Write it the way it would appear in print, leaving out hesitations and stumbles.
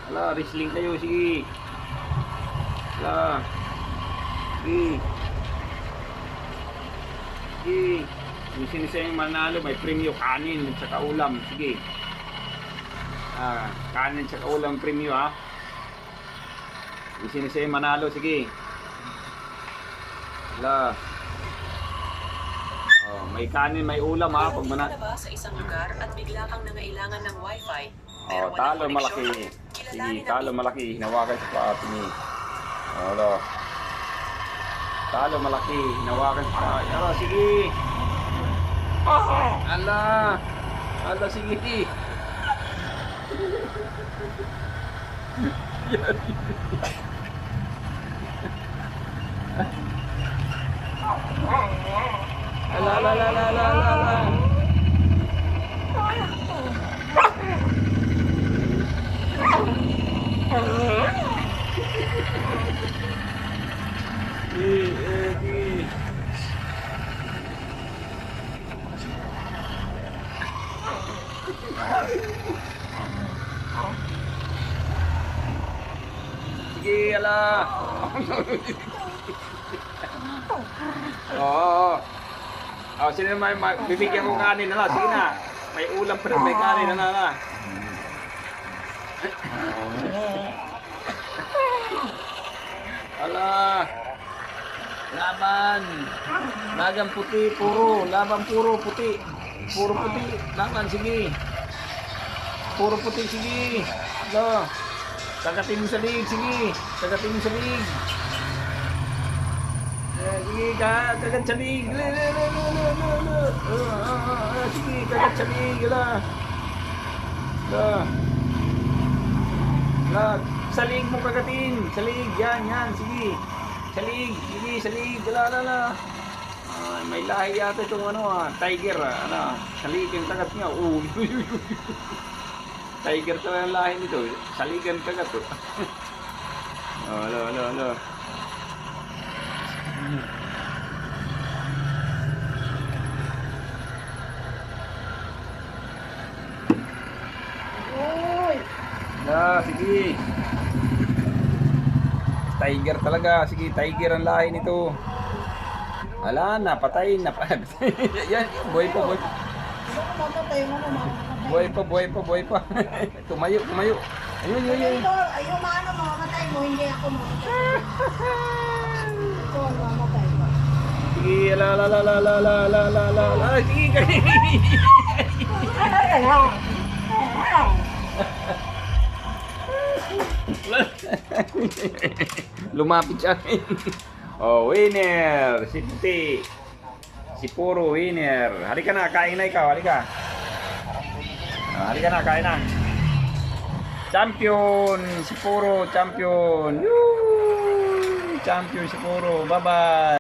Ala, wrestling kayo, sige. Ala. Sige. Sige. Yung sinisayang manalo, may premyo, kanin at saka ulam. Sige. Kanin at saka ulam premyo, ha. Yung sinisayang manalo, sige. Ala. Oh, may kanin, may ulam, ha. Pag manalo. Sa isang lugar at bigla kang nangailangan ng wifi. Oh, talo malaki. Sige, talo malaki. Hinawakan sa paa ni. Alo. Talo malaki. Hinawakan sa paa. Alo, sige. Ala. Ala, sige. Ala, ala, ala, ala, ala, ala. Sige, ala. Oo. Oh, sino may bibigyan ko kanin na. Sige na. May ulam pa rin, may kanin na. Ala. Laban. Laban puti, puro. Laban puro puti. Puro puti. Laban, sige. Puro puti, sige. Ala. Kagatin mo sa lig, sige. Kagatin mo sa lig. Sige, kagat sa lig. Sige, kagat sa lig. Sa lig mo kagatin. Sa lig, yan. Sige. Sa lig, sige, sa lig. May lahi yata itong tiger. Sa lig yung kagat niya. Tiger talaga ang lahi nito. Saligan kagat to. Alo. Sige. Tiger talaga. Sige, tiger ang lahi nito. Ala, napatay. Yan, buhay pa. Buhay pa. Tumayo. Ayun. Ayun, mamamatay mo, hindi ako mamatay. Ito, mamatay mo. Sige, la. Sige. Lumapit siya. Oh, winner. Si Puti. Si Puro, winner. Halika na, kain na ikaw. Halika. Halika na, kain na. Champion. Si Puro, champion. Champion si Puro. Bye-bye.